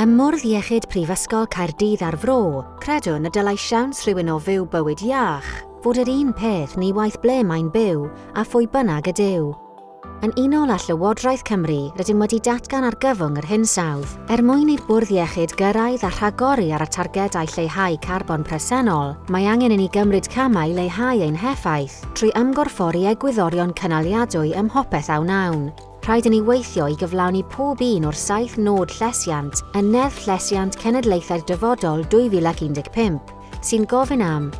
Ym Bwrdd Iechyd Prifysgol Caerdydd ar Fro, credwn y dylai siawns rhywun o fyw bywyd iach fod yr un peth ni waith ble mae'n byw a phwy bynnag ydyw. Yn unol â Llywodraeth Cymru, rydym wedi datgan ar gyfwng yr hinsawdd. Mwyn i'r Bwrdd Iechyd gyrraedd a rhagori ar y targedau lleihau carbon presennol, mae angen i ni gymryd camau leihau ein heffaith trwy ymgorffori egwyddorion cynaliadwy ym mhopeth awnawn. Rhaid i ni weithio i gyflawni pob un o'r 7 nod llesiant yn Neddf Llesiant Cenedlaethau'r Dyfodol 2015 sy'n gofyn am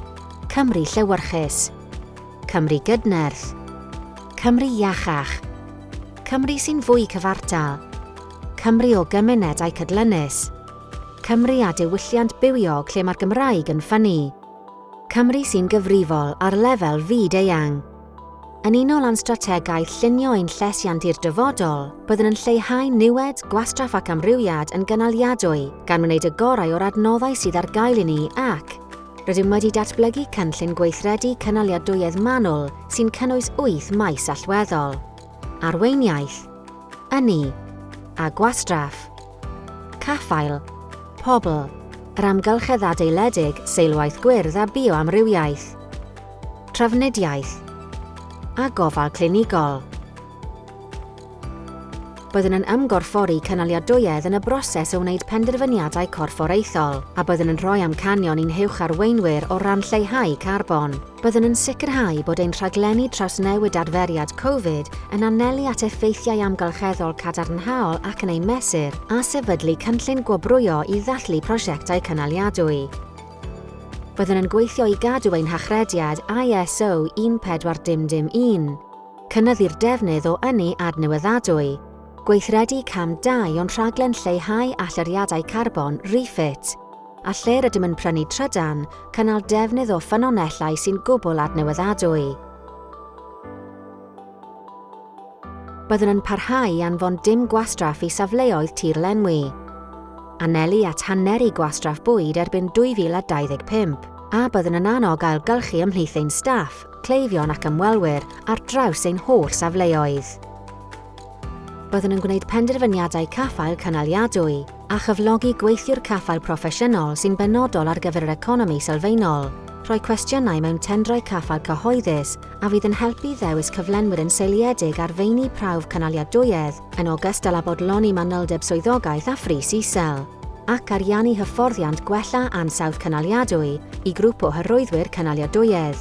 Cymru llewyrchus, Cymru gydnerth, Cymru iachach, Cymru sy'n fwy cyfartal, Cymru o gymunedau cydlynus, Cymru a diwylliant bywiog lle mae'r Gymraeg yn ffynnu, Cymru sy'n gyfrifol ar lefel fyd-eang. Yn unol â'n strategaeth llunio ein llesiant i'r dyfodol, byddwn yn lleihau niwed, gwastraff ac amrywiad yn gynaliadwy gan wneud y gorau o'r adnoddau sydd ar gael i ni ac rydym wedi datblygu cynllun gweithredu cynaliadwyedd manwl sy'n cynnwys 8 maes allweddol. Arweiniaeth, ynni a gwastraff, caffael, pobl, yr amgylchedd adeiledig, seilwaith gwyrdd a bioamrywiaeth, trafnidiaeth, a gofal clinigol. Byddwn yn ymgorffori cynaliadwyedd yn y broses o wneud penderfyniadau corfforaethol a byddwn yn rhoi amcanion i'n huwch arweinwyr o ran lleihau carbon. Byddwn yn sicrhau bod ein rhaglenni trawsnewid adferiad Covid yn anelu at effeithiau amgylcheddol cadarnhaol ac yn ei mesur a sefydlu cynllun gwobrwyo i ddathlu prosiectau cynaliadwy. Byddwn yn gweithio i gadw ein hachrediad ISO 1401, cynnyddu'r defnydd o ynni adnewyddadwy, gweithredu cam 2 o'n rhaglen lleihau allyriadau carbon refit, a lle rydym yn prynu trydan, cynnal defnydd o ffynonellau sy'n gwbl adnewyddadwy. Byddwn yn parhau anfon dim gwastraff i safleoedd tirlenwi, anelu at hanner i gwastraff bwyd erbyn 2025, a byddwn yn annog ailgylchu ymhlith ein staff, cleifion ac ymwelwyr ar draws ein holl safleoedd. Byddwn yn gwneud penderfyniadau caffael cynaliadwy a chyflogi gweithiwr caffael proffesiynol sy'n benodol ar gyfer yr economi sylfaenol, rhoi cwestiynau mewn tendrau caffael cyhoeddus a fydd yn helpu ddewis cyflenwyr yn seiliedig ar feini prawf cynaliadwyedd yn ogystal â bodloni manylder swyddogaeth a phris isel, ac ariannu hyfforddiant gwella ansawdd cynaliadwy i grŵp o hyrwyddwyr cynaliadwyedd.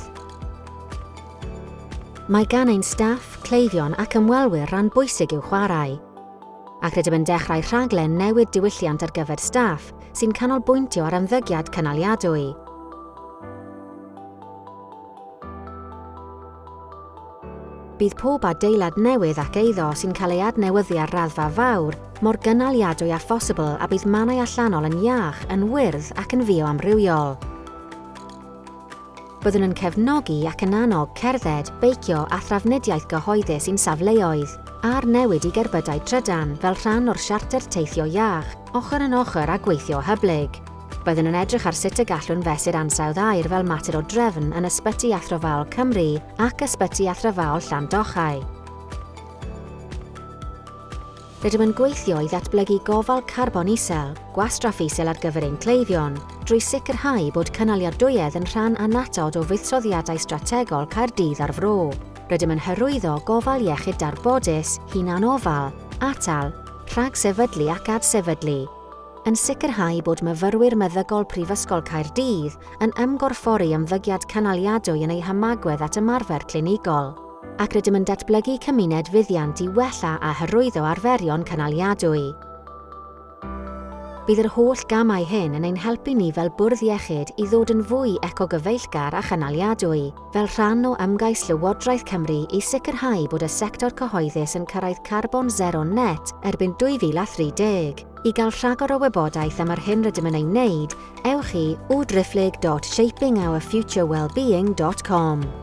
Mae gan ein staff, cleifion ac ymwelwyr rhan bwysig i'w chwarae, ac rydym yn dechrau rhaglen newid diwylliant ar gyfer staff sy'n canolbwyntio ar ymddygiad cynaliadwy. Bydd pob adeilad newydd ac eiddo sy'n cael ei adnewyddu ar raddfa fawr mor gynaliadwy a phosibl a bydd mannau allanol yn iach, yn wyrdd ac yn fioamrywiol. Byddwn yn cefnogi ac yn annog cerdded, beicio a thrafnidiaeth gyhoeddus i'n safleoedd, a'r newid i gerbydau trydan fel rhan o'r siarter teithio iach, ochr yn ochr a gweithio hyblyg. Byddwn yn edrych ar sut y gallwn fesur ansawdd aer fel mater o drefn yn Ysbyty Athrofaol Cymru ac Ysbyty Athrofaol Llandochau. Rydym yn gweithio i ddatblygu gofal carbon isel, gwastraff isel ar gyfer ein cleifion, drwy sicrhau bod cynaliadwyedd yn rhan anatod o fuddsoddiadau strategol Caerdydd ar Fro. Rydym yn hyrwyddo gofal iechyd darbodus, hunanofal, atal, rhagsefydlu ac adsefydlu, yn sicrhau bod myfyrwyr meddygol Prifysgol Caerdydd yn ymgorffori ymddygiad cynaliadwy yn ei hymagwedd at ymarfer clinigol, ac rydym yn datblygu cymuned fuddiant i wella a hyrwyddo arferion cynaliadwy. Bydd yr holl gamau hyn yn ein helpu ni fel Bwrdd Iechyd i ddod yn fwy eco-gyfeillgar a chynaliadwy, fel rhan o ymgais Llywodraeth Cymru i sicrhau bod y sector cyhoeddus yn cyrraedd carbon zero net erbyn 2030. I gael rhagor o wybodaeth am yr hyn rydym yn ei wneud, ewch i www.shapingourfuturewellbeing.com.